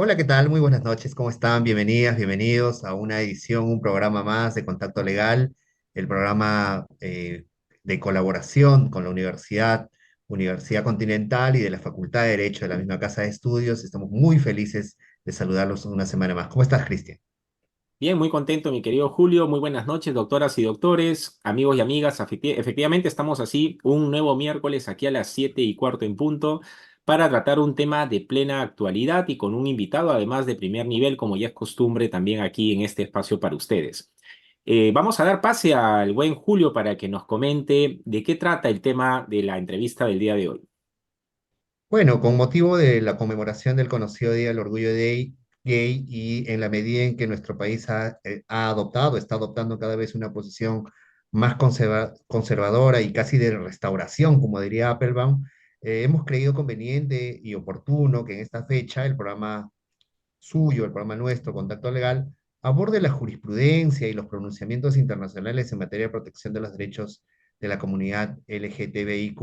Hola, ¿qué tal? Muy buenas noches, ¿cómo están? Bienvenidas, bienvenidos a una edición, un programa más de Contacto Legal, el programa de colaboración con la Universidad Continental y de la Facultad de Derecho de la misma Casa de Estudios. Estamos muy felices de saludarlos una semana más. ¿Cómo estás, Cristian? Bien, muy contento, mi querido Julio. Muy buenas noches, doctoras y doctores, amigos y amigas. Efectivamente, estamos así un nuevo miércoles aquí a las 7:15 en punto para tratar un tema de plena actualidad y con un invitado, además de primer nivel, como ya es costumbre también aquí en este espacio para ustedes. Vamos a dar pase al buen Julio para que nos comente de qué trata el tema de la entrevista del día de hoy. Bueno, con motivo de la conmemoración del conocido Día del Orgullo Gay y en la medida en que nuestro país ha adoptado, está adoptando cada vez una posición más conservadora y casi de restauración, como diría Applebaum, hemos creído conveniente y oportuno que en esta fecha el programa suyo, el programa nuestro, Contacto Legal, aborde la jurisprudencia y los pronunciamientos internacionales en materia de protección de los derechos de la comunidad LGTBIQ+.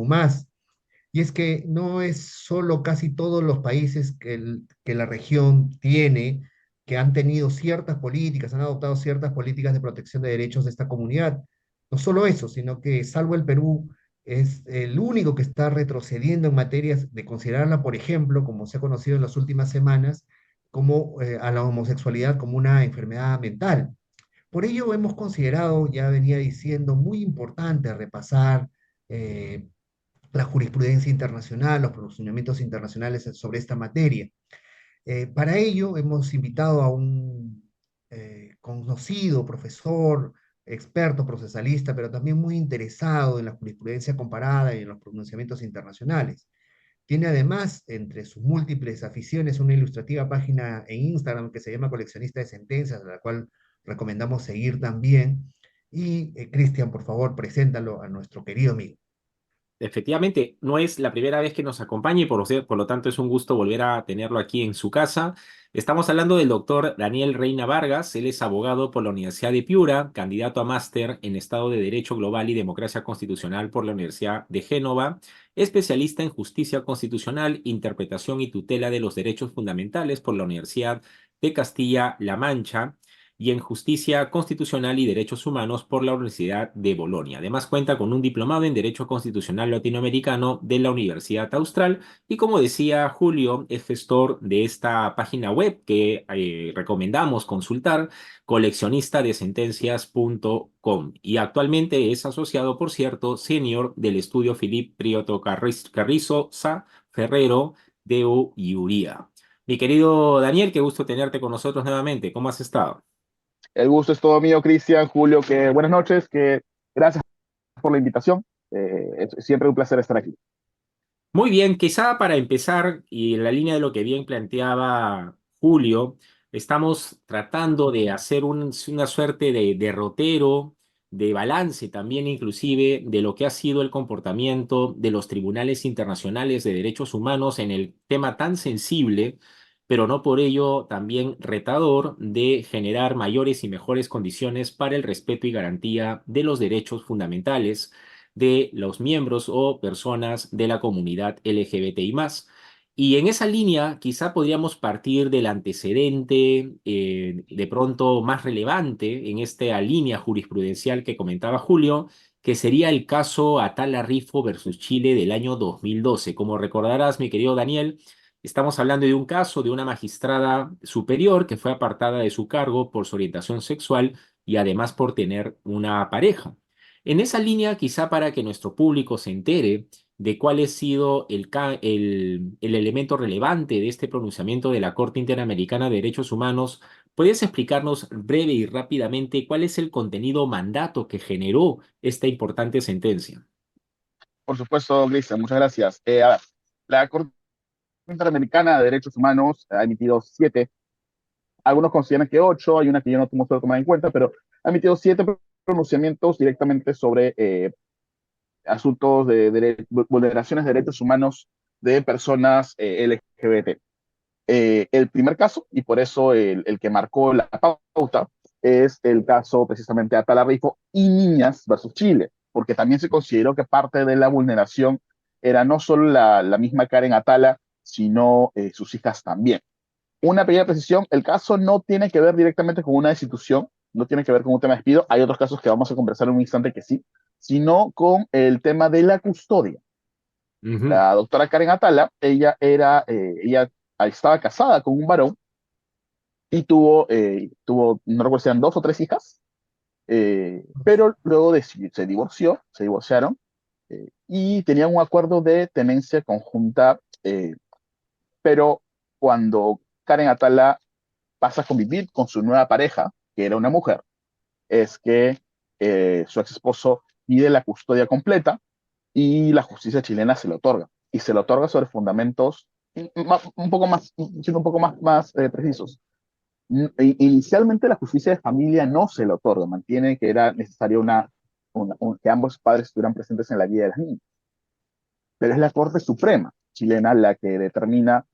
Y es que no es solo casi todos los países que la región tiene, que han tenido ciertas políticas, han adoptado ciertas políticas de protección de derechos de esta comunidad. No solo eso, sino que salvo el Perú, es el único que está retrocediendo en materias de considerarla, por ejemplo, como se ha conocido en las últimas semanas, como a la homosexualidad como una enfermedad mental. Por ello hemos considerado, ya venía diciendo, muy importante repasar eh, la jurisprudencia internacional, los pronunciamientos internacionales sobre esta materia. Para ello hemos invitado a un conocido profesor, experto procesalista, pero también muy interesado en la jurisprudencia comparada y en los pronunciamientos internacionales. Tiene además, entre sus múltiples aficiones, una ilustrativa página en Instagram que se llama Coleccionista de Sentencias, a la cual recomendamos seguir también. Y Cristian, por favor, preséntalo a nuestro querido amigo. Efectivamente, no es la primera vez que nos acompaña y por lo tanto es un gusto volver a tenerlo aquí en su casa. Estamos hablando del doctor Daniel Reina Vargas. Él es abogado por la Universidad de Piura, candidato a máster en Estado de Derecho Global y Democracia Constitucional por la Universidad de Génova, especialista en justicia constitucional, interpretación y tutela de los derechos fundamentales por la Universidad de Castilla-La Mancha y en Justicia Constitucional y Derechos Humanos por la Universidad de Bolonia. Además cuenta con un diplomado en Derecho Constitucional Latinoamericano de la Universidad Austral y, como decía Julio, es gestor de esta página web que recomendamos consultar, coleccionistadesentencias.com, y actualmente es asociado, por cierto, senior del estudio Philip Prieto Carrizo Sa Ferrero de Uría. Mi querido Daniel, qué gusto tenerte con nosotros nuevamente. ¿Cómo has estado? El gusto es todo mío, Cristian, Julio, que buenas noches, que gracias por la invitación. Es siempre un placer estar aquí. Muy bien, quizá para empezar, y en la línea de lo que bien planteaba Julio, estamos tratando de hacer una suerte de derrotero, de balance también inclusive de lo que ha sido el comportamiento de los tribunales internacionales de derechos humanos en el tema tan sensible, pero no por ello también retador, de generar mayores y mejores condiciones para el respeto y garantía de los derechos fundamentales de los miembros o personas de la comunidad LGBTI+. Y en esa línea, quizá podríamos partir del antecedente de pronto más relevante en esta línea jurisprudencial que comentaba Julio, que sería el caso Atala Rifo versus Chile del año 2012. Como recordarás, mi querido Daniel, estamos hablando de un caso de una magistrada superior que fue apartada de su cargo por su orientación sexual y además por tener una pareja. En esa línea, quizá para que nuestro público se entere de cuál ha sido el elemento relevante de este pronunciamiento de la Corte Interamericana de Derechos Humanos, ¿puedes explicarnos breve y rápidamente cuál es el contenido o mandato que generó esta importante sentencia? Por supuesto, Cristian, muchas gracias. A ver, la Corte Interamericana de Derechos Humanos ha emitido siete, algunos consideran que ocho, hay una que yo no tomo solo tomar en cuenta, pero ha emitido siete pronunciamientos directamente sobre asuntos de vulneraciones de derechos humanos de personas LGBT. El primer caso, y por eso el que marcó la pauta, es el caso precisamente de Atala Rifo y Niñas versus Chile, porque también se consideró que parte de la vulneración era no solo la misma Karen Atala, sino sus hijas también. Una pequeña precisión, el caso no tiene que ver directamente con una destitución, no tiene que ver con un tema de despido, hay otros casos que vamos a conversar en un instante que sí, sino con el tema de la custodia. Ujú. La doctora Karen Atala, ella estaba casada con un varón y no recuerdo si eran 2 o 3 hijas, pero luego se divorciaron, y tenían un acuerdo de tenencia conjunta, pero cuando Karen Atala pasa a convivir con su nueva pareja, que era una mujer, es que su ex esposo pide la custodia completa y la justicia chilena se lo otorga. Y se lo otorga sobre fundamentos un poco más, siendo un poco más precisos. Inicialmente la justicia de familia no se lo otorga, mantiene que era necesario que ambos padres estuvieran presentes en la vida de las niñas. Pero es la Corte Suprema chilena la que determina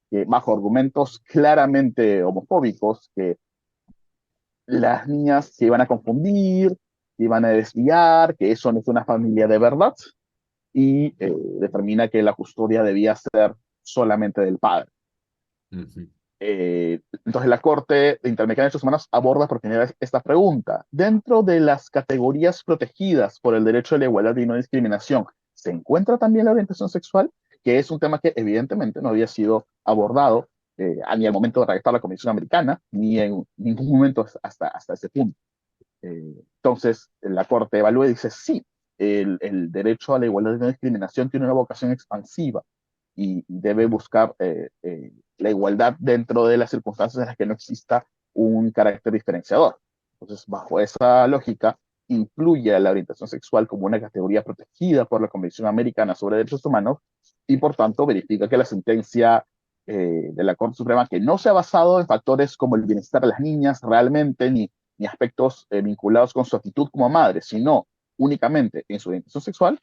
que, bajo argumentos claramente homofóbicos, que las niñas se iban a confundir, se iban a desviar, que eso no es una familia de verdad, y determina que la custodia debía ser solamente del padre. Ujú. Entonces la Corte Interamericana de Derechos Humanos aborda por primera vez esta pregunta. Dentro de las categorías protegidas por el derecho a la igualdad y no discriminación, ¿se encuentra también la orientación sexual? Que es un tema que evidentemente no había sido abordado ni al momento de redactar la Convención Americana, ni en ningún momento hasta ese punto. Entonces, la Corte evalúa y dice, sí, el derecho a la igualdad y no discriminación tiene una vocación expansiva y debe buscar la igualdad dentro de las circunstancias en las que no exista un carácter diferenciador. Entonces, bajo esa lógica, incluye a la orientación sexual como una categoría protegida por la Convención Americana sobre Derechos Humanos y, por tanto, verifica que la sentencia de la Corte Suprema, que no se ha basado en factores como el bienestar de las niñas realmente, ni aspectos vinculados con su actitud como madre, sino únicamente en su orientación sexual,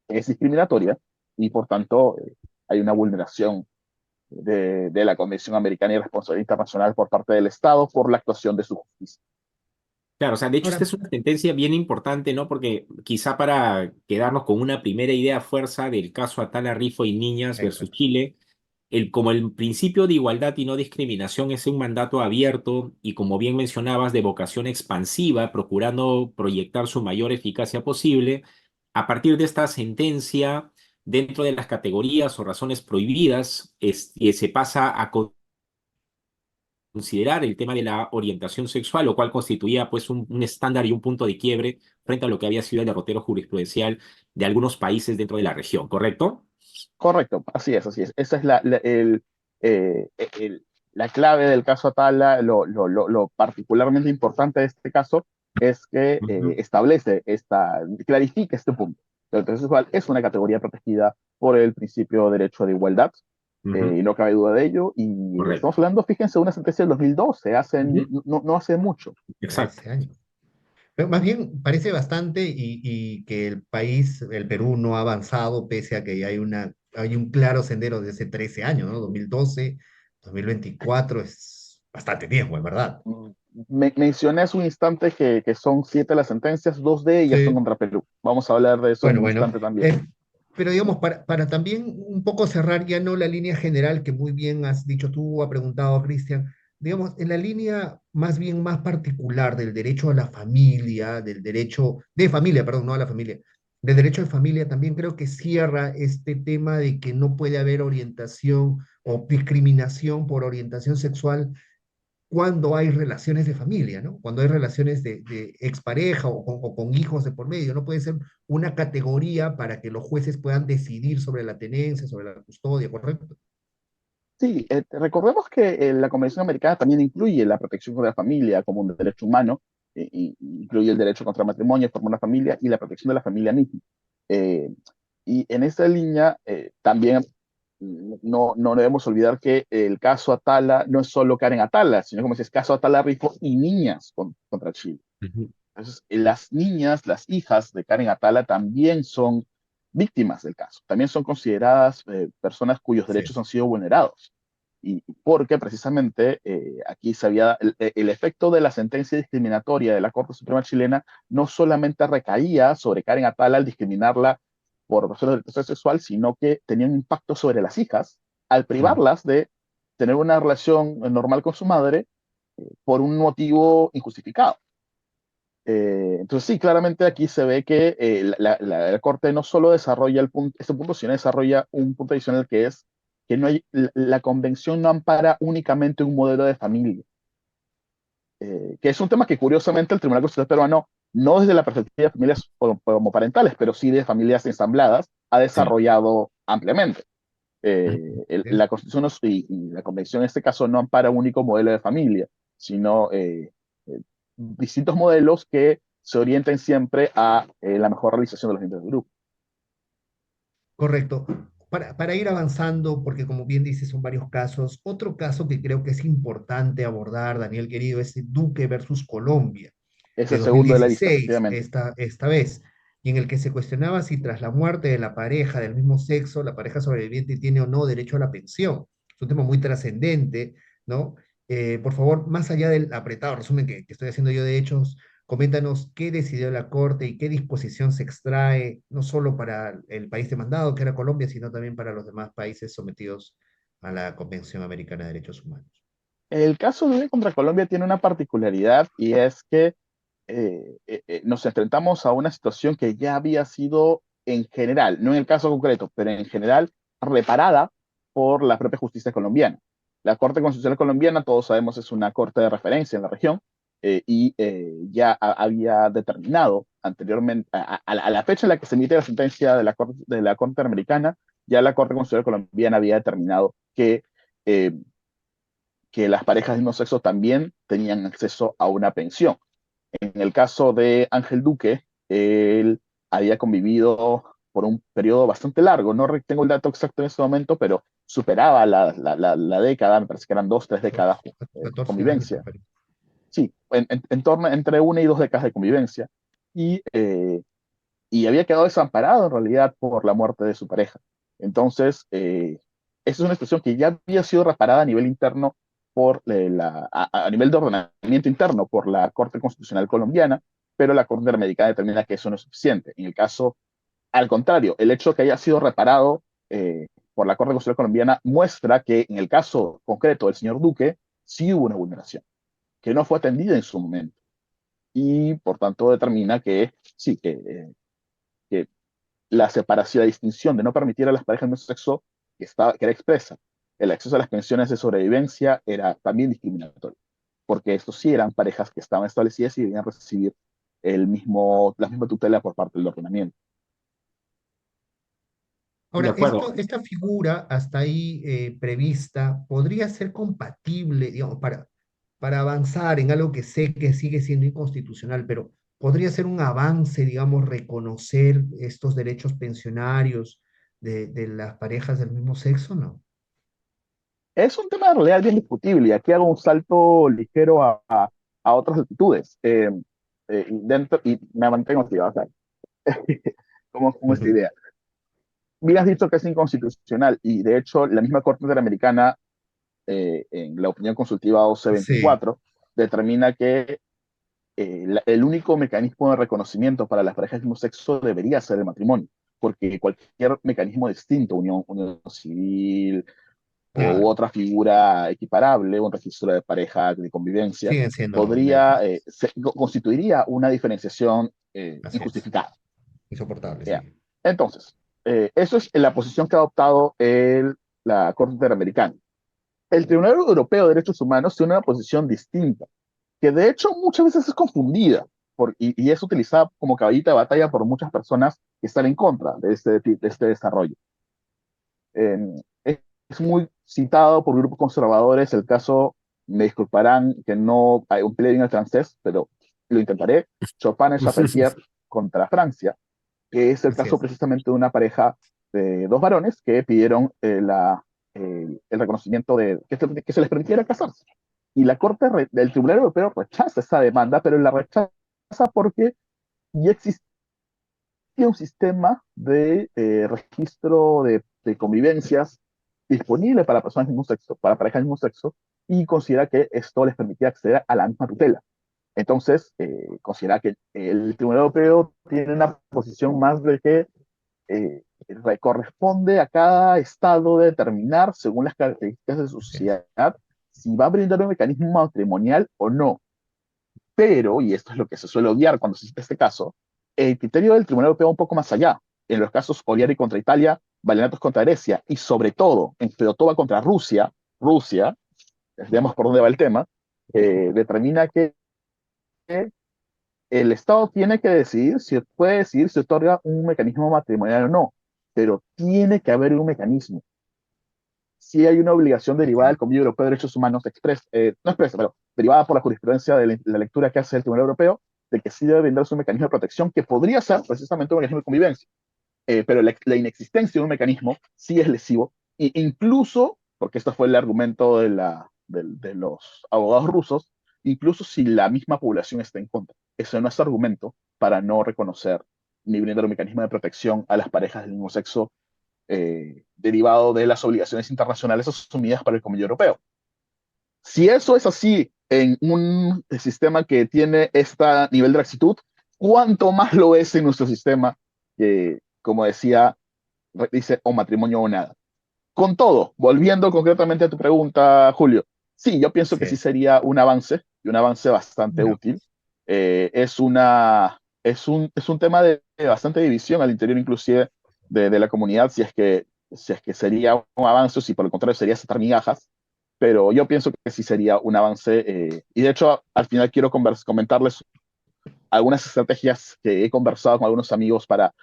es discriminatoria y, por tanto, hay una vulneración de la Convención Americana y responsabilidad internacional por parte del Estado por la actuación de su justicia. Claro, o sea, de hecho esta Ahora, es una sentencia bien importante, ¿no? Porque quizá para quedarnos con una primera idea fuerza del caso Atala Rifo y Niñas versus exacto. Chile, como el principio de igualdad y no discriminación es un mandato abierto y, como bien mencionabas, de vocación expansiva, procurando proyectar su mayor eficacia posible, a partir de esta sentencia, dentro de las categorías o razones prohibidas, se pasa a considerar el tema de la orientación sexual, lo cual constituía pues un estándar y un punto de quiebre frente a lo que había sido el derrotero jurisprudencial de algunos países dentro de la región, ¿correcto? Correcto, así es, así es. Esa es eh, el- la clave del caso Atala. Lo particularmente importante de este caso es que Ujú. clarifica este punto. El derecho sexual es una categoría protegida por el principio de derecho de igualdad, Ujú. y no cabe duda de ello. Y estamos Correcto. hablando, fíjense, de una sentencia del 2012, Ujú. no hace mucho. Exacto. 13 años. Pero más bien parece bastante y que el país, el Perú, no ha avanzado pese a que ya hay un claro sendero de hace 13 años, ¿no? 2012, 2024 es bastante tiempo, es verdad. Mm, Mencioné hace un instante que son 7 las sentencias, 2 de ellas son Sí, contra Perú. Vamos a hablar de eso en bueno, un bueno. instante también. eh, pero digamos, para también un poco cerrar ya no la línea general que muy bien has dicho tú, ha preguntado Cristian, digamos, en la línea más bien más particular del derecho a la familia, del derecho de familia, perdón, no a la familia, del derecho de familia, también creo que cierra este tema de que no puede haber orientación o discriminación por orientación sexual cuando hay relaciones de familia, ¿no? Cuando hay relaciones de expareja o con hijos de por medio, no puede ser una categoría para que los jueces puedan decidir sobre la tenencia, sobre la custodia, ¿correcto? Sí, recordemos que la Convención Americana también incluye la protección de la familia como un derecho humano, y incluye el derecho contra el matrimonio, formar una familia y la protección de la familia misma. Eh, y en esta línea también no debemos olvidar que el caso Atala no es solo Karen Atala, sino como dices, caso Atala Rifo y niñas contra Chile. Ujú. Entonces, las niñas, las hijas de Karen Atala también son víctimas del caso, también son consideradas personas cuyos Así derechos es. han sido vulnerados. Y porque precisamente aquí se había el efecto de la sentencia discriminatoria de la Corte Suprema chilena no solamente recaía sobre Karen Atala al discriminarla por razones de orientación sexual, sino que tenía un impacto sobre las hijas al Ujú. privarlas de tener una relación normal con su madre por un motivo injustificado. Entonces sí, claramente aquí se ve que la Corte no solo desarrolla este punto, sino desarrolla un punto adicional que es que no hay, la convención no ampara únicamente un modelo de familia, que es un tema que curiosamente el Tribunal Constitucional peruano, no desde la perspectiva de familias homoparentales, pero sí de familias ensambladas, ha Sí. desarrollado ampliamente. Es La Constitución y la Convención en este caso no ampara un único modelo de familia, sino eh, distintos modelos que se orienten siempre a la mejor realización de los miembros del grupo. correcto. Para ir avanzando, porque como bien dices, son varios casos, otro caso que creo que es importante abordar, Daniel querido, es Duque versus Colombia, Es de el segundo de la lista, 2016, efectivamente. esta vez, y en el que se cuestionaba si tras la muerte de la pareja del mismo sexo, la pareja sobreviviente tiene o no derecho a la pensión. Es un tema muy trascendente, ¿no? Por favor, más allá del apretado resumen que estoy haciendo yo de hechos, coméntanos qué decidió la Corte y qué disposición se extrae, no solo para el país demandado, que era Colombia, sino también para los demás países sometidos a la Convención Americana de Derechos Humanos. El caso de Uribe contra Colombia tiene una particularidad y es que nos enfrentamos a una situación que ya había sido en general, no en el caso concreto, pero en general reparada por la propia justicia colombiana. La Corte Constitucional Colombiana, todos sabemos, es una corte de referencia en la región y ya había determinado anteriormente, a la fecha en la que se emite la sentencia de la Corte Interamericana, ya la Corte Constitucional Colombiana había determinado eh, que las parejas de mismo sexo también tenían acceso a una pensión. En el caso de Ángel Duque, él había convivido por un periodo bastante largo, no tengo el dato exacto en este momento, pero superaba la década, me parece que eran 2, 3 décadas de 14 años, me convivencia. parece. Sí, en torno entre 1 y 2 décadas de convivencia. Y, y había quedado desamparado en realidad por la muerte de su pareja. Entonces, esa es una situación que ya había sido reparada a nivel interno a nivel de ordenamiento interno por la Corte Constitucional Colombiana, pero la Corte Interamericana determina que eso no es suficiente. En el caso, al contrario, el hecho de que haya sido reparado por la Corte Constitucional Colombiana muestra que en el caso concreto del señor Duque sí hubo una vulneración, que no fue atendida en su momento. Y por tanto determina que sí, que la separación, la distinción de no permitir a las parejas del mismo sexo que era expresa, el acceso a las pensiones de sobrevivencia era también discriminatorio, porque estos sí eran parejas que estaban establecidas y debían recibir la misma tutela por parte del ordenamiento. De Ahora, acuerdo. esta figura hasta ahí prevista podría ser compatible, digamos, para avanzar en algo que sé que sigue siendo inconstitucional, pero podría ser un avance, digamos, reconocer estos derechos pensionarios de las parejas del mismo sexo, ¿no? Es un tema de realidad bien discutible y aquí hago un salto ligero a otras latitudes. Y me mantengo así, o sea, como esta Ujú. idea. Bien has dicho que es inconstitucional y de hecho la misma Corte Interamericana en la opinión consultiva Sí, OC24, determina que el único mecanismo de reconocimiento para las parejas del mismo sexo debería ser el matrimonio, porque cualquier mecanismo distinto, unión civil u claro, otra figura equiparable, un registro de pareja de convivencia, siguen siendo ineficaces. constituiría una diferenciación Así es, injustificada. insoportable, ¿Ya? sí. Entonces, eso es la posición que ha adoptado la Corte Interamericana. El Tribunal Europeo de Derechos Humanos tiene una posición distinta, que de hecho muchas veces es confundida y es utilizada como caballita de batalla por muchas personas que están en contra de este desarrollo. Eh, es muy citado por grupos conservadores el caso, me disculparán que no hay un play en el francés, pero lo intentaré, Chopin y Charpentier contra Francia, que es el Así caso es. precisamente de una pareja de dos varones que pidieron el reconocimiento que se les permitiera casarse. Y la del Tribunal Europeo rechaza esa demanda, pero la rechaza porque ya existía un sistema de registro de convivencias disponible para personas del mismo sexo, para parejas del mismo sexo, y considera que esto les permitía acceder a la misma tutela. Entonces, considera que el Tribunal Europeo tiene una posición más de que corresponde a cada estado determinar, según las características de su sociedad, si va a brindar un mecanismo matrimonial o no. Pero, y esto es lo que se suele odiar cuando se cita este caso, el criterio del Tribunal Europeo va un poco más allá. En los casos Oliari contra Italia, Valenatos contra Grecia, y sobre todo en Fedotová contra Rusia, veamos por dónde va el tema, determina que el Estado tiene que decidir si puede decidir si otorga un mecanismo matrimonial o no, pero tiene que haber un mecanismo. Si hay una obligación derivada del Convenio Europeo de Derechos Humanos, no expresa, pero derivada por la jurisprudencia de la lectura que hace el Tribunal Europeo, de que sí debe brindarse un mecanismo de protección que podría ser precisamente un mecanismo de convivencia. Pero la inexistencia de un mecanismo sí es lesivo, e incluso, porque esto fue el argumento de los abogados rusos, incluso si la misma población está en contra. Eso no es argumento para no reconocer ni brindar un mecanismo de protección a las parejas del mismo sexo derivado de las obligaciones internacionales asumidas para el Convenio Europeo. Si eso es así en un sistema que tiene este nivel de laxitud, ¿cuánto más lo es en nuestro sistema que, como decía, dice o matrimonio o nada? Con todo, volviendo concretamente a tu pregunta, Julio, sí, yo pienso que sí Sí. sería un avance, y un avance bastante Bueno, útil. Es un tema de bastante división al interior inclusive de la comunidad, si es que sería un avance o si por el contrario sería aceptar migajas, pero yo pienso que sí sería un avance, y de hecho al final quiero comentarles algunas estrategias que he conversado con algunos amigos para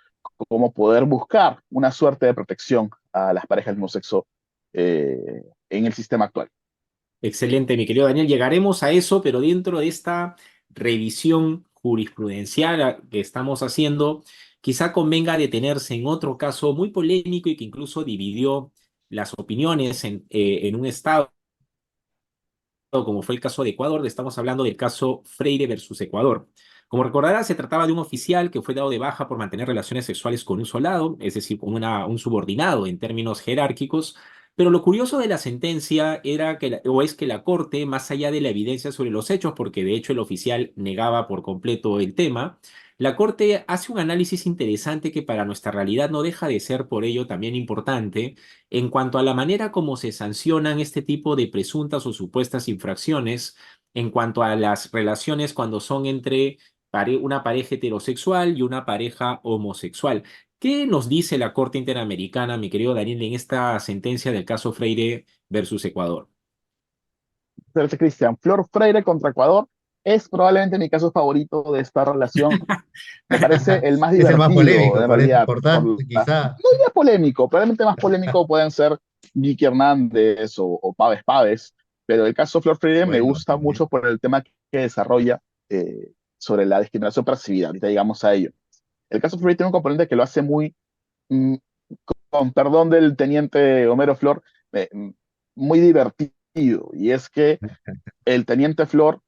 cómo poder buscar una suerte de protección a las parejas del mismo sexo en el sistema actual. Excelente, mi querido Daniel. Llegaremos a eso, pero dentro de esta revisión jurisprudencial que estamos haciendo, quizá convenga detenerse en otro caso muy polémico y que incluso dividió las opiniones en un estado, como fue el caso de Ecuador. Estamos hablando del caso Freire versus Ecuador. Como recordarás, se trataba de un oficial que fue dado de baja por mantener relaciones sexuales con un soldado, es decir, con un subordinado en términos jerárquicos. Pero lo curioso de la sentencia era es que la Corte, más allá de la evidencia sobre los hechos, porque de hecho el oficial negaba por completo el tema, la Corte hace un análisis interesante que para nuestra realidad no deja de ser por ello también importante en cuanto a la manera como se sancionan este tipo de presuntas o supuestas infracciones, en cuanto a las relaciones cuando son entre una pareja heterosexual y una pareja homosexual. ¿Qué nos dice la Corte Interamericana, mi querido Daniel, en esta sentencia del caso Freire versus Ecuador? Entonces, Cristian, Flor Freire contra Ecuador es probablemente mi caso favorito de esta relación. Me parece el más es el más divertido, polémico, en por eso, realidad. por tanto, quizá. No diría polémico, probablemente más polémico pueden ser Vicky Hernández o Paves Paves, pero el caso Flor Freire me Bueno, gusta también. mucho por el tema que desarrolla sobre la discriminación percibida. Ahorita llegamos a ello. El caso Freire tiene un componente que lo hace muy, mm, con perdón del teniente Homero Flor, muy divertido, y es que el teniente Flor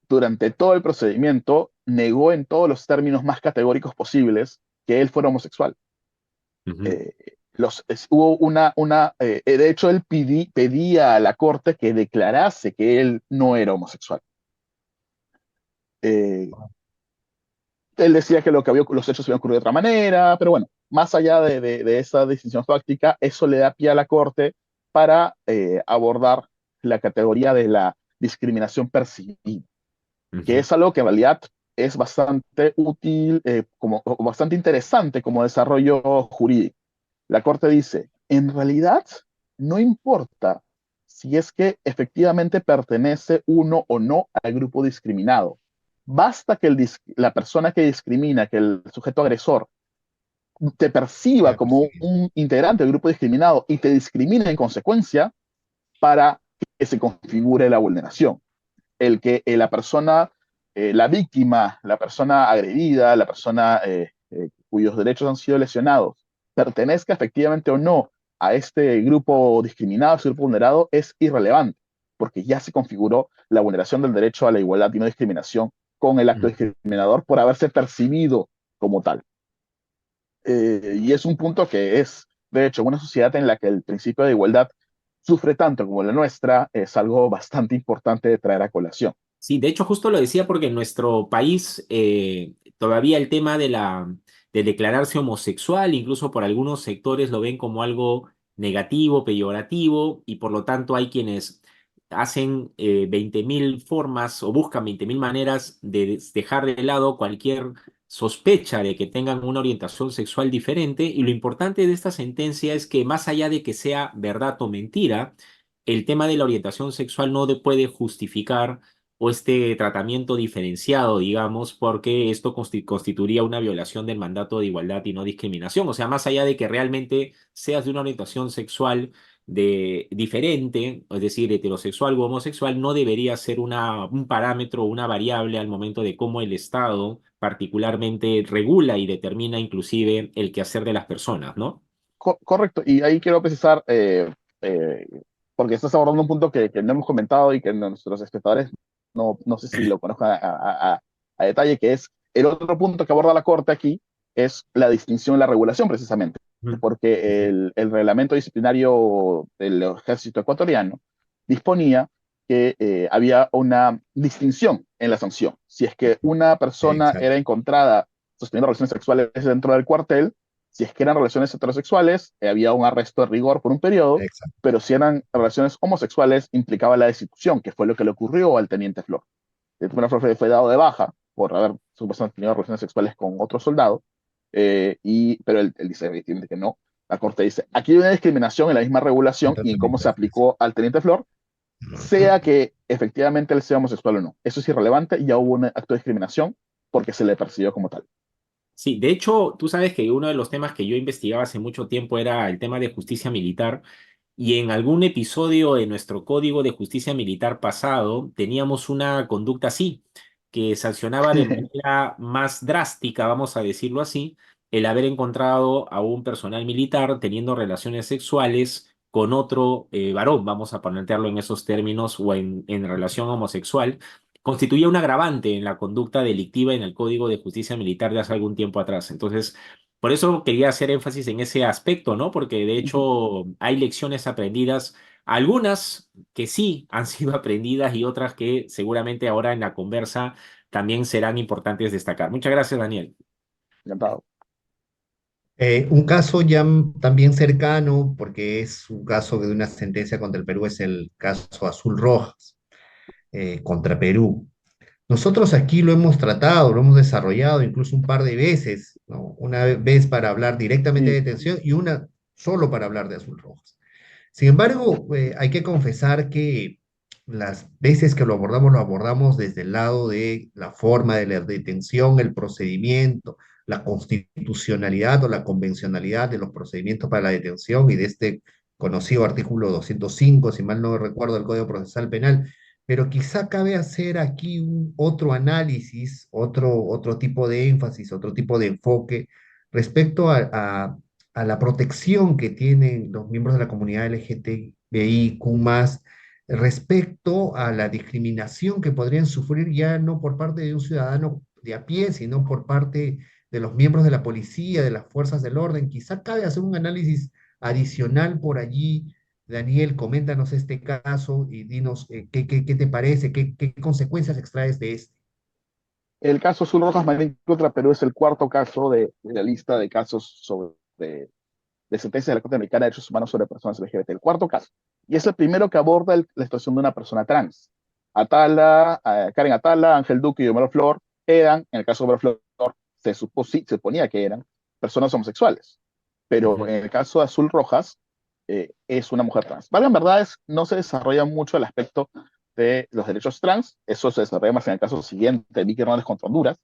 durante todo el procedimiento negó en todos los términos más categóricos posibles que él fuera homosexual. Ujú. Eh, Hubo de hecho, él pedía a la corte que declarase que él no era homosexual. Eh, Él decía que los hechos habían ocurrido de otra manera, pero bueno, más allá de esa decisión fáctica, eso le da pie a la corte para abordar la categoría de la discriminación percibida, que Ujú. es algo que en realidad es bastante útil, o bastante interesante como desarrollo jurídico. La Corte dice, en realidad no importa si es que efectivamente pertenece uno o no al grupo discriminado. Basta que la persona que discrimina, que el sujeto agresor, te perciba Sea como percibido. un integrante del grupo discriminado y te discrimine en consecuencia para que se configure la vulneración. El que la persona, la víctima, la persona agredida, la persona cuyos derechos han sido lesionados, pertenezca efectivamente o no a este grupo discriminado, a este grupo vulnerado, es irrelevante, porque ya se configuró la vulneración del derecho a la igualdad y no discriminación con el acto Ujú. discriminador por haberse percibido como tal. Y es un punto que es, de hecho, una sociedad en la que el principio de igualdad sufre tanto como la nuestra, es algo bastante importante de traer a colación. Sí, de hecho justo lo decía porque en nuestro país todavía el tema de declararse homosexual, incluso por algunos sectores lo ven como algo negativo, peyorativo, y por lo tanto hay quienes hacen 20.000 formas o buscan 20.000 maneras de dejar de lado cualquier sospecha de que tengan una orientación sexual diferente. Y lo importante de esta sentencia es que más allá de que sea verdad o mentira, el tema de la orientación sexual no puede justificar o este tratamiento diferenciado, digamos, porque esto constituiría una violación del mandato de igualdad y no discriminación. O sea, más allá de que realmente seas de una orientación sexual diferente, es decir, heterosexual u homosexual, no debería ser un parámetro o una variable al momento de cómo el Estado particularmente regula y determina inclusive el quehacer de las personas, ¿no? Correcto, y ahí quiero precisar, eh, porque estás abordando un punto que no hemos comentado y que nuestros espectadores no sé si lo conozcan a detalle, que es el otro punto que aborda la Corte aquí, es la distinción y la regulación precisamente, Ujú. porque el reglamento disciplinario del ejército ecuatoriano disponía que había una distinción en la sanción. Si es que una persona era Exacto, encontrada sosteniendo relaciones sexuales dentro del cuartel, si es que eran relaciones heterosexuales, había un arresto de rigor por un periodo, exacto. pero si eran relaciones homosexuales, implicaba la destitución, que fue lo que le ocurrió al teniente Flor. El teniente Flor fue dado de baja por haber supuestamente tenido relaciones sexuales con otro soldado, pero él dice evidentemente que no. La Corte dice, aquí hay una discriminación en la misma regulación y en cómo Completamente se diferencia. aplicó al teniente Flor, sea que efectivamente él sea homosexual o no. Eso es irrelevante, ya hubo un acto de discriminación porque se le persiguió como tal. Sí, de hecho, tú sabes que uno de los temas que yo investigaba hace mucho tiempo era el tema de justicia militar. Y en algún episodio de nuestro Código de Justicia Militar pasado teníamos una conducta así, que sancionaba de manera más drástica, vamos a decirlo así, el haber encontrado a un personal militar teniendo relaciones sexuales con otro varón, vamos a plantearlo en esos términos, o en relación homosexual, constituía un agravante en la conducta delictiva en el Código de Justicia Militar de hace algún tiempo atrás. Entonces, por eso quería hacer énfasis en ese aspecto, ¿no? Porque de hecho hay lecciones aprendidas, algunas que sí han sido aprendidas y otras que seguramente ahora en la conversa también serán importantes destacar. Muchas gracias, Daniel. Encantado. Un caso ya también cercano, porque es un caso de una sentencia contra el Perú, es el caso Azul Rojas contra Perú. Nosotros aquí lo hemos tratado, lo hemos desarrollado incluso un par de veces, ¿no? Una vez para hablar directamente de Sí, detención y una solo para hablar de Azul Rojas. Sin embargo, hay que confesar que las veces que lo abordamos desde el lado de la forma de la detención, el procedimiento, la constitucionalidad o la convencionalidad de los procedimientos para la detención y de este conocido artículo 205, si mal no recuerdo, del Código Procesal Penal. Pero quizá cabe hacer aquí otro análisis, otro tipo de énfasis, otro tipo de enfoque respecto a la protección que tienen los miembros de la comunidad LGTBIQ+, respecto a la discriminación que podrían sufrir ya no por parte de un ciudadano de a pie, sino por parte de los miembros de la policía, de las fuerzas del orden. Quizá cabe hacer un análisis adicional por allí. Daniel, coméntanos este caso y dinos qué te parece, qué consecuencias extraes de este. el caso Azul Rojas Marín contra Perú es el cuarto caso de la lista de casos de sentencias de la Corte Americana de Derechos Humanos sobre personas LGBT. El cuarto caso. Y es el primero que aborda la situación de una persona trans. Karen Atala, Ángel Duque y Omar Flor eran, en el caso de Omar Flor, se suponía que eran personas homosexuales. Pero Ujú. en el caso de Azul Rojas, es una mujer trans. Valgan verdades, no se desarrolla mucho el aspecto de los derechos trans, eso se desarrolla más en el caso siguiente, Vicky Hernández contra Honduras,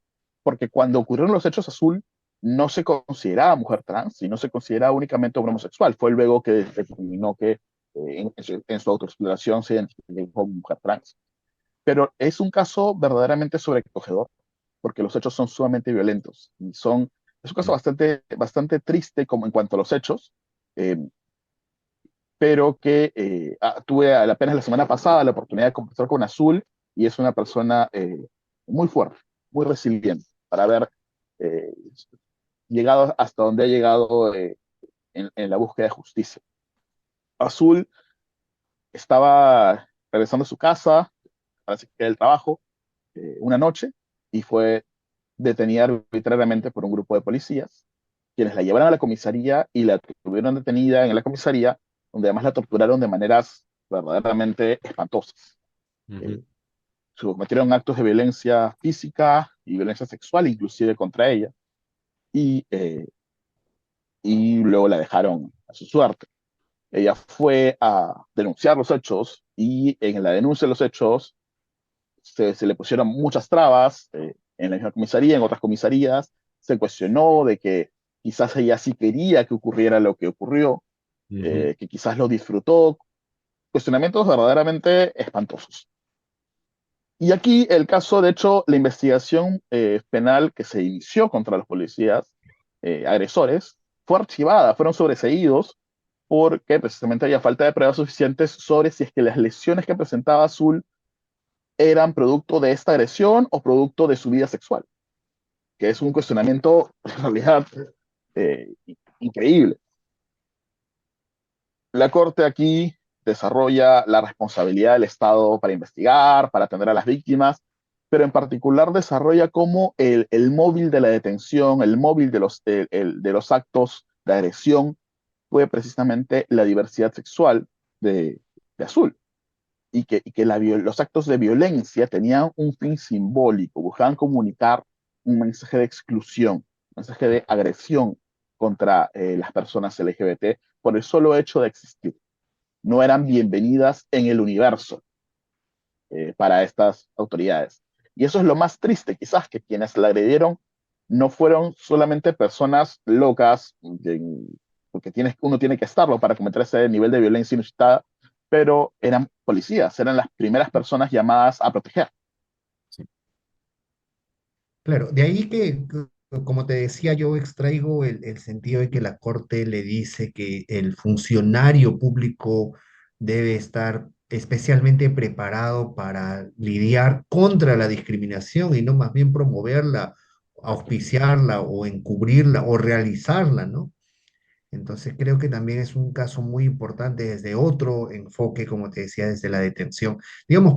porque cuando ocurrieron los hechos Azul, no se consideraba mujer trans, sino se consideraba únicamente hombre homosexual. Fue luego que determinó que en su autoexploración se identificó como mujer trans. Pero es un caso verdaderamente sobrecogedor, porque los hechos son sumamente violentos y es un caso bastante triste como en cuanto a los hechos, eh, pero que tuve apenas la semana pasada la oportunidad de conversar con Azul y es una persona muy fuerte, muy resiliente para haber eh, llegado hasta donde ha llegado en la búsqueda de justicia. Azul estaba regresando a su casa, parece que del trabajo, una noche, y fue detenida arbitrariamente por un grupo de policías, quienes la llevaron a la comisaría y la tuvieron detenida en la comisaría, donde además la torturaron de maneras verdaderamente espantosas. Eh, Ujú, Se cometieron actos de violencia física y violencia sexual, inclusive contra ella, y, eh, y luego la dejaron a su suerte. Ella fue a denunciar los hechos y en la denuncia de los hechos se le pusieron muchas trabas en la misma comisaría, en otras comisarías. Se cuestionó de que quizás ella sí quería que ocurriera lo que ocurrió, ujú, que quizás lo disfrutó. Cuestionamientos verdaderamente espantosos. Y aquí el caso, de hecho, la investigación penal que se inició contra los policías agresores fue archivada, fueron sobreseídos porque precisamente había falta de pruebas suficientes sobre si es que las lesiones que presentaba Azul eran producto de esta agresión o producto de su vida sexual, que es un cuestionamiento en realidad eh, increíble. La Corte aquí desarrolla la responsabilidad del Estado para investigar, para atender a las víctimas, pero en particular desarrolla cómo el móvil de la detención, el móvil de los actos de agresión fue precisamente la diversidad sexual de Azul y que los actos de violencia tenían un fin simbólico, buscaban comunicar un mensaje de exclusión, un mensaje de agresión contra las personas LGBT por el solo hecho de existir. No eran bienvenidas en el universo para estas autoridades. Y eso es lo más triste, quizás, que quienes la agredieron no fueron solamente personas locas, porque uno tiene que estarlo para cometer ese nivel de violencia inusitada, pero eran policías, eran las primeras personas llamadas a proteger. sí. Claro, de ahí que, como te decía, yo extraigo el sentido de que la Corte le dice que el funcionario público debe estar especialmente preparado para lidiar contra la discriminación y no más bien promoverla, auspiciarla o encubrirla o realizarla, ¿no? Entonces creo que también es un caso muy importante desde otro enfoque, como te decía, desde la detención. Digamos,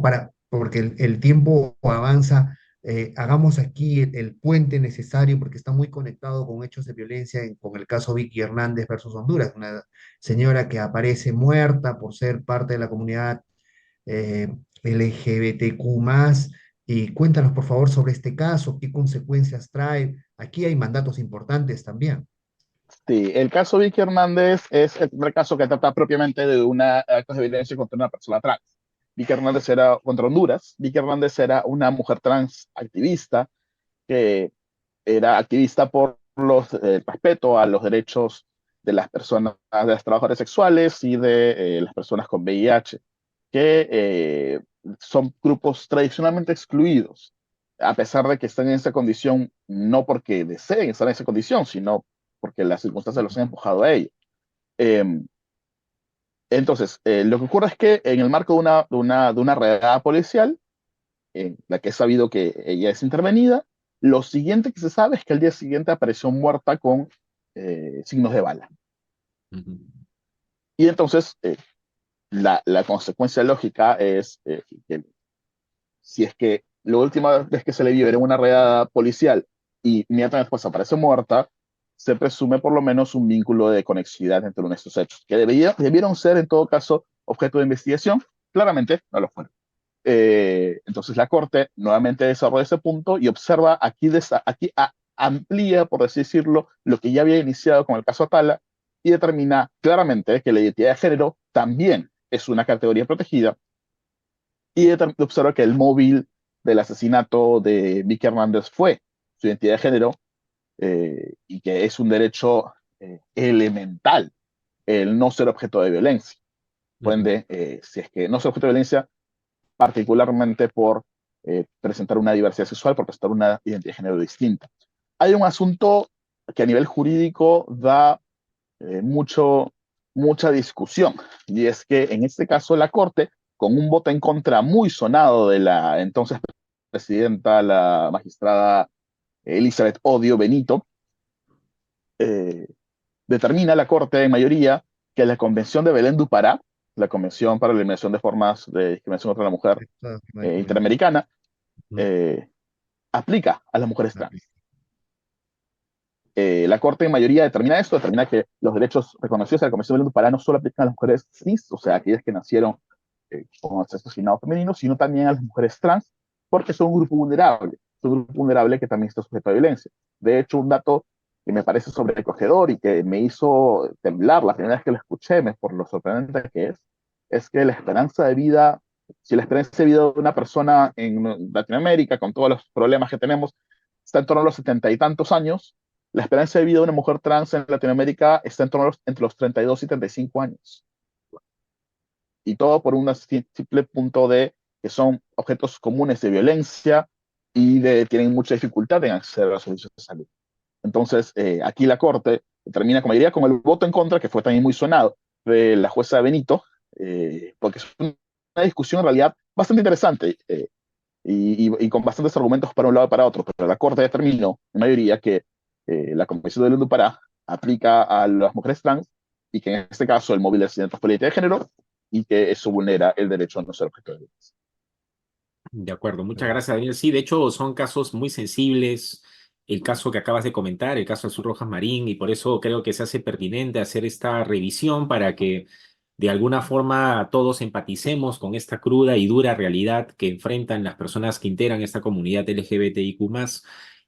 porque el tiempo avanza, hagamos aquí el puente necesario porque está muy conectado con hechos de violencia, con el caso Vicky Hernández versus Honduras, una señora que aparece muerta por ser parte de la comunidad LGBTQ+. Y cuéntanos, por favor, sobre este caso, qué consecuencias trae. Aquí hay mandatos importantes también. Sí, el caso Vicky Hernández es el primer caso que trata propiamente de una actos de violencia contra una persona trans. Vicky Hernández era contra Honduras. Vicky Hernández era una mujer trans activista que era activista por el respeto a los derechos de las personas, de las trabajadoras sexuales y de las personas con VIH, que son grupos tradicionalmente excluidos, a pesar de que están en esa condición, no porque deseen estar en esa condición, sino porque las circunstancias los han empujado a ello. Eh, entonces, lo que ocurre es que en el marco de una redada policial, en la que es sabido que ella es intervenida. Lo siguiente que se sabe es que al día siguiente apareció muerta con signos de bala. Ujú, Y entonces la consecuencia lógica es que si es que la última vez que se le vio era una redada policial y inmediatamente después aparece muerta, se presume por lo menos un vínculo de conexidad entre uno de estos hechos, que debieron ser en todo caso objeto de investigación. Claramente no lo fueron. Entonces la Corte nuevamente desarrolla ese punto y observa aquí amplía, por así decirlo, lo que ya había iniciado con el caso Atala y determina claramente que la identidad de género también es una categoría protegida y observa que el móvil del asesinato de Vicky Hernández fue su identidad de género y que es un derecho elemental el no ser objeto de violencia. Por ujú. ende, si es que no ser objeto de violencia, particularmente por presentar una diversidad sexual, por presentar una identidad de género distinta. Hay un asunto que a nivel jurídico da mucha discusión, y es que en este caso la Corte, con un voto en contra muy sonado de la entonces presidenta, la magistrada Elizabeth Odio Benito, eh, determina la Corte en mayoría que la Convención de Belén du Pará, la Convención para la Eliminación de Formas de Discriminación contra la Mujer Esto, no hay problema. Interamericana, Ujú. eh, aplica a las mujeres Aplica. trans. La Corte en mayoría determina esto, determina que los derechos reconocidos en la Convención de Belén do Pará no solo aplican a las mujeres cis, o sea, aquellas que nacieron con sexo asignado femenino, sino también a las mujeres trans, porque son un grupo vulnerable que también está sujeto a violencia. De hecho, un dato que me parece sobrecogedor y que me hizo temblar la primera vez que lo escuché, por lo sorprendente que es que la esperanza de vida, si la esperanza de vida de una persona en Latinoamérica, con todos los problemas que tenemos, está en torno a los 70 y tantos años, la esperanza de vida de una mujer trans en Latinoamérica está en torno a entre los 32 y 35 años. Y todo por un simple punto de que son objetos comunes de violencia y tienen mucha dificultad en acceder a los servicios de salud. Entonces, aquí la Corte termina, como diría, con el voto en contra, que fue también muy sonado, de la jueza Benito, porque es una discusión en realidad bastante interesante y con bastantes argumentos para un lado y para otro, pero la Corte determinó, en mayoría, que la Convención de Belén do Pará aplica a las mujeres trans y que en este caso el móvil de accidentes por identidad de género y que eso vulnera el derecho a no ser objeto de violencia. De acuerdo, muchas gracias, Daniel. Sí, de hecho, son casos muy sensibles. El caso que acabas de comentar, el caso de Azul Rojas Marín, y por eso creo que se hace pertinente hacer esta revisión para que de alguna forma todos empaticemos con esta cruda y dura realidad que enfrentan las personas que integran esta comunidad LGBTIQ+,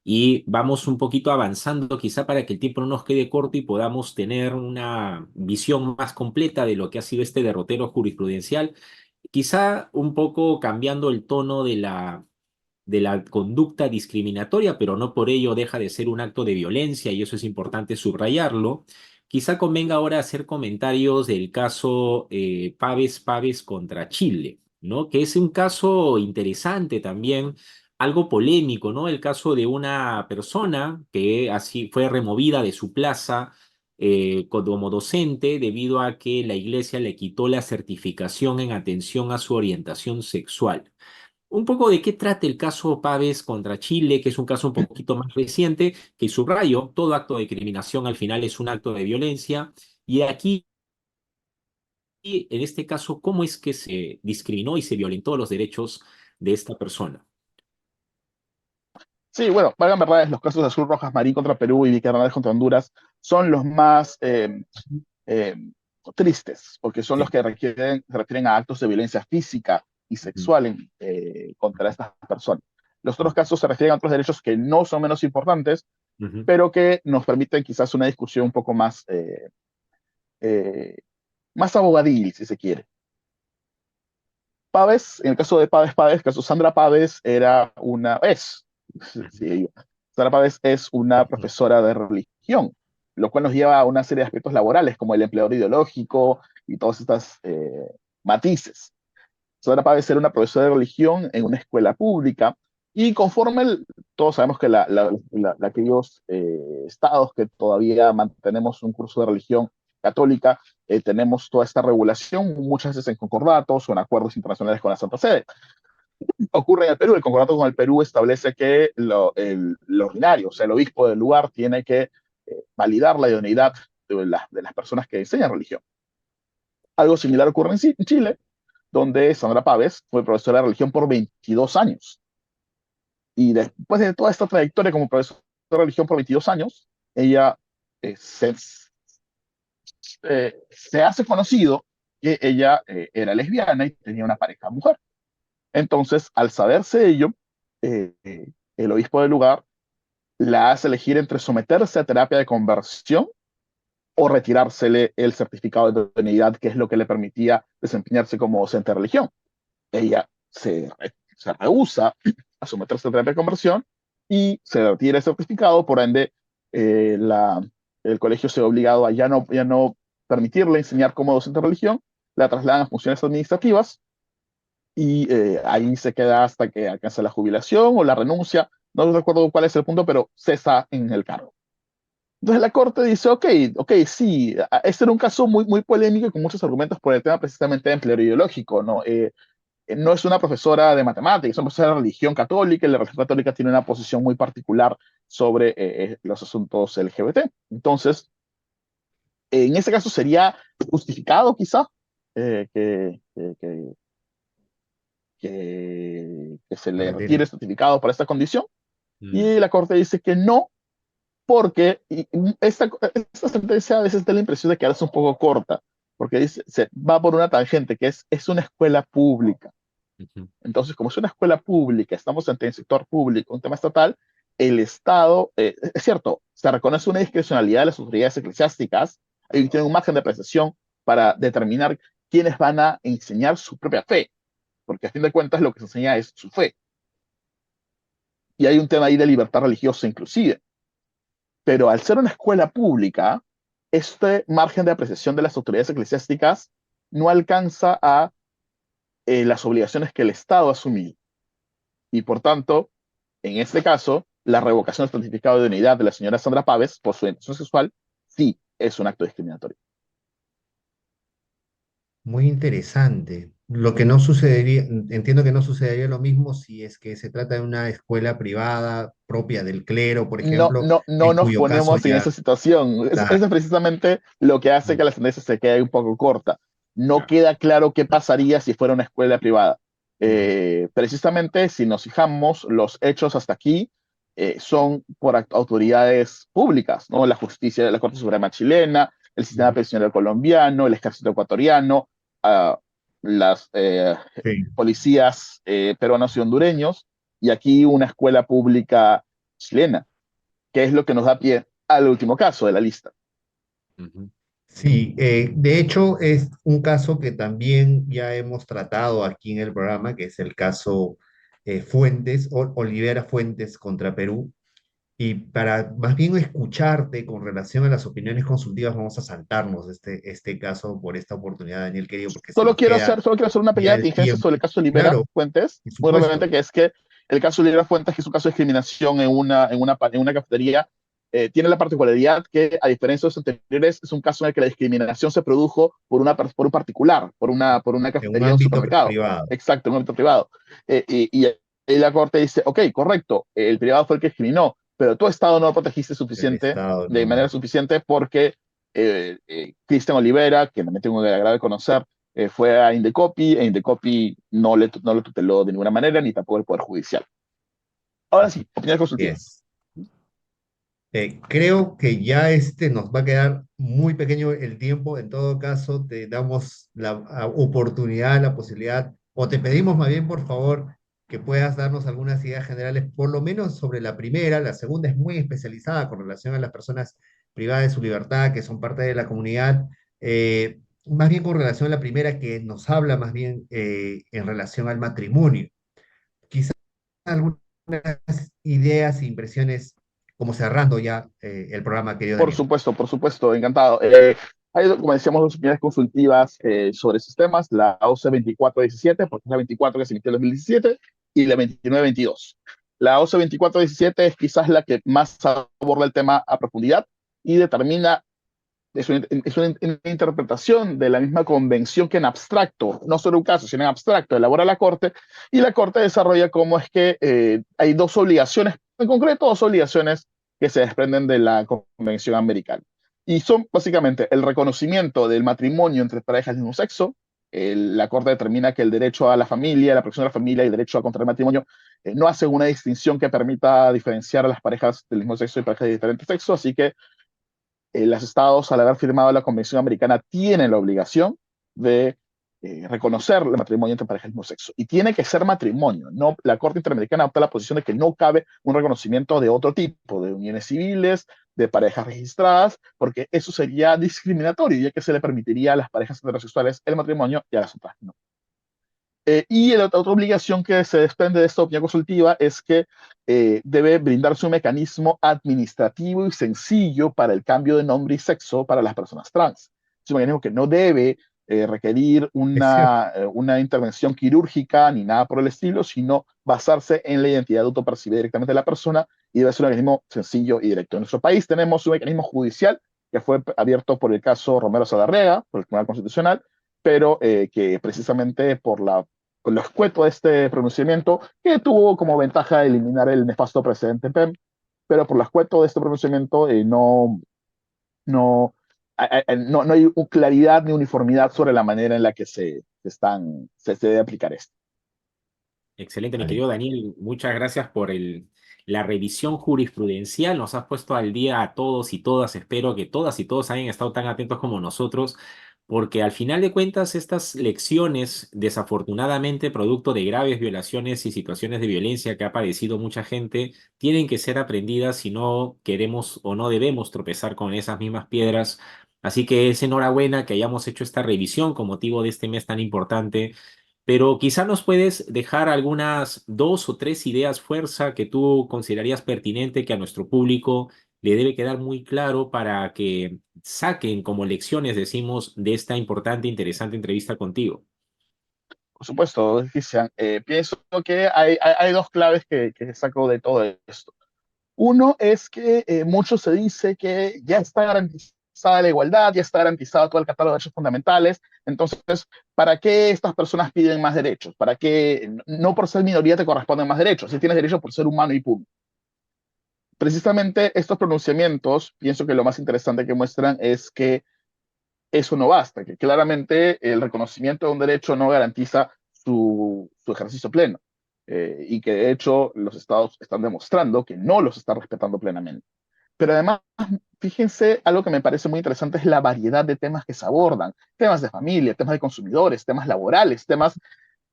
y vamos un poquito avanzando quizá para que el tiempo no nos quede corto y podamos tener una visión más completa de lo que ha sido este derrotero jurisprudencial, quizá un poco cambiando el tono de la conducta discriminatoria, pero no por ello deja de ser un acto de violencia y eso es importante subrayarlo. Quizá convenga ahora hacer comentarios del caso Paves contra Chile, ¿no? Que es un caso interesante también, algo polémico, ¿no? El caso de una persona que así fue removida de su plaza como docente debido a que la iglesia le quitó la certificación en atención a su orientación sexual. Un poco de qué trata el caso Paves contra Chile, que es un caso un poquito más reciente, que subrayo, todo acto de discriminación al final es un acto de violencia, y aquí, en este caso, ¿cómo es que se discriminó y se violentó los derechos de esta persona? Sí, bueno, valgan verdades, los casos de Azul Rojas Marín contra Perú y Vicky Hernández contra Honduras son los más eh, tristes, porque son los Sí. que se refieren a actos de violencia física y Ujú, sexual contra estas personas. Los otros casos se refieren a otros derechos que no son menos importantes, ujú, pero que nos permiten quizás una discusión un poco eh, más abogadil, si se quiere. Páez, en el caso de Páez, caso Sandra Páez sí, Sandra Páez es una profesora de religión, lo cual nos lleva a una serie de aspectos laborales como el empleador ideológico y todas estas matices. Sandra Páez era una profesora de religión en una escuela pública y todos sabemos que aquellos estados que todavía mantenemos un curso de religión católica, tenemos toda esta regulación, muchas veces en concordatos o en acuerdos internacionales con la Santa Sede. Ocurre en el Perú, el concordato con el Perú establece que lo ordinario, o sea, el obispo del lugar tiene que validar la idoneidad de las personas que enseñan religión. Algo similar ocurre en Chile, donde Sandra Páez fue profesora de religión por 22 años. Y después de toda esta trayectoria como profesora de religión por 22 años, ella eh, se, se hace conocido que ella era lesbiana y tenía una pareja mujer. Entonces, al saberse ello, el obispo del lugar la hace elegir entre someterse a terapia de conversión o retirársele el certificado de idoneidad, que es lo que le permitía desempeñarse como docente de religión. Ella se rehúsa a someterse a terapia de conversión y se retira el certificado, por ende, el colegio se ve obligado a ya no permitirle enseñar como docente de religión, la trasladan a funciones administrativas y ahí se queda hasta que alcanza la jubilación o la renuncia, no recuerdo cuál es el punto, pero cesa en el cargo. Entonces la corte dice, ok, sí, este era un caso muy polémico y con muchos argumentos por el tema precisamente de empleo ideológico, ¿no? No es una profesora de matemáticas, es una profesora de religión católica, y la religión católica tiene una posición muy particular sobre los asuntos LGBT. Entonces, en ese caso sería justificado quizá eh, que, que, que, que se se le retire retire. el certificado para esta condición. Mm, Y la Corte dice que no, porque esta sentencia a veces da la impresión de que ahora es un poco corta, porque dice, se va por una tangente, que es una escuela pública. ujú, Entonces, como es una escuela pública, estamos ante el sector público, un tema estatal, el Estado, es cierto, se reconoce una discrecionalidad de las autoridades eclesiásticas, ahí tienen un margen de apreciación para determinar quiénes van a enseñar su propia fe, porque a fin de cuentas lo que se enseña es su fe. Y hay un tema ahí de libertad religiosa inclusive. Pero al ser una escuela pública, este margen de apreciación de las autoridades eclesiásticas no alcanza a las obligaciones que el Estado ha asumido. Y por tanto, en este caso, la revocación del certificado de unidad de la señora Sandra Páez por su orientación sexual sí es un acto discriminatorio. Muy interesante. Lo que no sucedería, entiendo que no sucedería lo mismo si es que se trata de una escuela privada propia del clero, por No, ejemplo, no, no en nos cuyo caso ponemos en esa ya situación. está. Eso es precisamente lo que hace que la sentencia se quede un poco corta. No ya, queda claro qué pasaría si fuera una escuela privada. ujú, Precisamente, si nos fijamos, los hechos hasta aquí son por autoridades públicas, ¿no? La justicia, la Corte Suprema chilena, el sistema Ujú. pensional colombiano, el ejército ecuatoriano, las Sí. policías peruanos y hondureños, y aquí una escuela pública chilena, que es lo que nos da pie al último caso de la lista. ujú, Sí, de hecho es un caso que también ya hemos tratado aquí en el programa, que es el caso Fuentes, Olivera Fuentes contra Perú. Y para más bien escucharte con relación a las opiniones consultivas, vamos a saltarnos este caso por esta oportunidad, Daniel querido, porque se nos queda Solo quiero hacer una ya pequeña el tingencia sobre tiempo. el caso Olivera Claro, Fuentes, por muy rápidamente, supuesto, que es que el caso Olivera Fuentes, que es un caso de discriminación en una cafetería, tiene la particularidad que, a diferencia de los anteriores, es un caso en el que la discriminación se produjo por un particular, por una en un cafetería o un ámbito supermercado. privado. Exacto, en un ámbito privado. Y la Corte dice, ok, correcto, el privado fue el que discriminó, pero tu Estado no lo protegiste El suficiente, Estado de manera no. suficiente, porque Cristian Olivera, que me tengo el agrado de conocer, fue a Indecopi, e Indecopi no lo tuteló de ninguna manera, ni tampoco el Poder Judicial. Ahora sí, opiniones consultivas. Yes. Creo que ya nos va a quedar muy pequeño el tiempo. En todo caso, te damos la oportunidad, la posibilidad, o te pedimos más bien, por favor, que puedas darnos algunas ideas generales, por lo menos sobre la primera. La segunda es muy especializada con relación a las personas privadas de su libertad, que son parte de la comunidad. Más bien con relación a la primera, que nos habla más bien en relación al matrimonio. Quizás algunas ideas e impresiones como cerrando ya el programa, querido Daniel. Por supuesto, encantado. Hay, como decíamos, dos opiniones consultivas sobre sistemas, la OC 2417, porque es la 24 que se emitió en 2017, y la 2922. La OC 2417 es quizás la que más aborda el tema a profundidad y determina es una interpretación de la misma convención que en abstracto, no solo un caso, sino en abstracto, elabora la Corte, y la Corte desarrolla cómo es que hay dos obligaciones, en concreto dos obligaciones que se desprenden de la Convención Americana. Y son básicamente el reconocimiento del matrimonio entre parejas del mismo sexo. La Corte determina que el derecho a la familia, la protección de la familia y el derecho a contraer matrimonio no hacen una distinción que permita diferenciar a las parejas del mismo sexo y parejas de diferente sexo, así que los estados, al haber firmado la Convención Americana, tienen la obligación de reconocer el matrimonio entre parejas del mismo sexo. Y tiene que ser matrimonio. No, la Corte Interamericana adopta la posición de que no cabe un reconocimiento de otro tipo, de uniones civiles, de parejas registradas, porque eso sería discriminatorio, ya que se le permitiría a las parejas heterosexuales el matrimonio y a las otras no. Y la otra obligación que se desprende de esta opinión consultiva es que debe brindarse un mecanismo administrativo y sencillo para el cambio de nombre y sexo para las personas trans. Es un mecanismo que no debe requerir Es cierto. una intervención quirúrgica ni nada por el estilo, sino basarse en la identidad autopercibida directamente de la persona y debe ser un mecanismo sencillo y directo. En nuestro país tenemos un mecanismo judicial que fue abierto por el caso Romero Sadarriaga, por el Tribunal Constitucional, pero que precisamente con lo escueto de este pronunciamiento, que tuvo como ventaja eliminar el nefasto precedente PEM, pero por lo escueto de este pronunciamiento no, no hay claridad ni uniformidad sobre la manera en la que se debe aplicar esto. excelente, mi Vale. querido Daniel. Muchas gracias por la revisión jurisprudencial, nos has puesto al día a todos y todas, espero que todas y todos hayan estado tan atentos como nosotros, porque al final de cuentas estas lecciones, desafortunadamente producto de graves violaciones y situaciones de violencia que ha padecido mucha gente, tienen que ser aprendidas si no queremos o no debemos tropezar con esas mismas piedras. Así que es enhorabuena que hayamos hecho esta revisión con motivo de este mes tan importante, pero quizá nos puedes dejar algunas dos o tres ideas fuerza que tú considerarías pertinente que a nuestro público le debe quedar muy claro para que saquen como lecciones, decimos, de esta importante e interesante entrevista contigo. Por supuesto, Cristian. Pienso que hay dos claves que saco de todo esto. Uno es que mucho se dice que ya está garantizada la igualdad, ya está garantizado todo el catálogo de derechos fundamentales. Entonces, ¿para qué estas personas piden más derechos? ¿Para qué no por ser minoría te corresponden más derechos? Si tienes derechos por ser humano y punto. Precisamente estos pronunciamientos, pienso que lo más interesante que muestran es que eso no basta, que claramente el reconocimiento de un derecho no garantiza su ejercicio pleno, y que de hecho los estados están demostrando que no los están respetando plenamente. Pero además, fíjense, algo que me parece muy interesante es la variedad de temas que se abordan, temas de familia, temas de consumidores, temas laborales, temas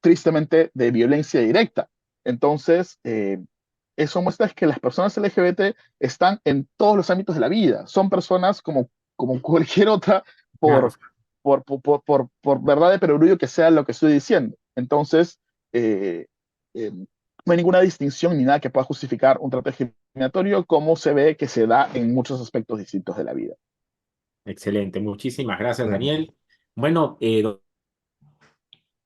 tristemente de violencia directa. Entonces, eso muestra que las personas LGBT están en todos los ámbitos de la vida, son personas como cualquier otra, Claro. por, por verdad de perogrullo que sea lo que estoy diciendo. Entonces, eh, no hay ninguna distinción ni nada que pueda justificar un trato discriminatorio como se ve que se da en muchos aspectos distintos de la vida. Excelente, muchísimas gracias, Claro. Daniel. Bueno,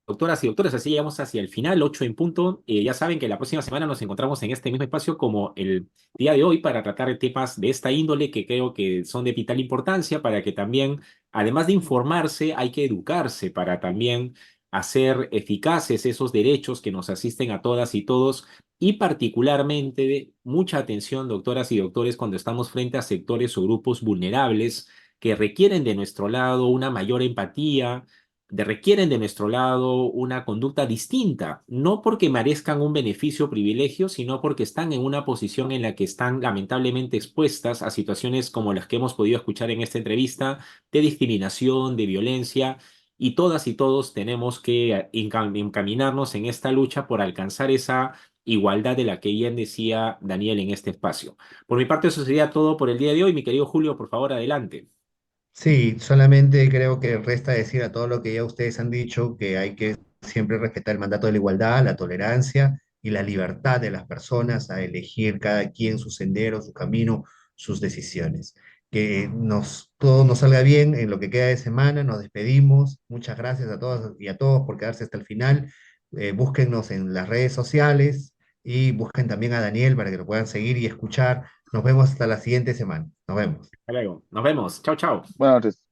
doctoras y doctores, así llegamos hacia el final, 8 en punto. Ya saben que la próxima semana nos encontramos en este mismo espacio como el día de hoy para tratar de temas de esta índole que creo que son de vital importancia para que también, además de informarse, hay que educarse para también hacer eficaces esos derechos que nos asisten a todas y todos. Y particularmente, mucha atención, doctoras y doctores, cuando estamos frente a sectores o grupos vulnerables que requieren de nuestro lado una mayor empatía, requieren de nuestro lado una conducta distinta, no porque merezcan un beneficio o privilegio, sino porque están en una posición en la que están lamentablemente expuestas a situaciones como las que hemos podido escuchar en esta entrevista, de discriminación, de violencia, y todas y todos tenemos que encaminarnos en esta lucha por alcanzar esa igualdad de la que bien decía Daniel en este espacio. Por mi parte, eso sería todo por el día de hoy. Mi querido Julio, por favor, adelante. Sí, solamente creo que resta decir a todo lo que ya ustedes han dicho que hay que siempre respetar el mandato de la igualdad, la tolerancia y la libertad de las personas a elegir cada quien su sendero, su camino, sus decisiones. Que todo nos salga bien en lo que queda de semana. Nos despedimos. Muchas gracias a todas y a todos por quedarse hasta el final. Búsquennos en las redes sociales y busquen también a Daniel para que lo puedan seguir y escuchar. Nos vemos hasta la siguiente semana. Nos vemos. Hasta luego. Nos vemos. Chao, chao. Buenas noches.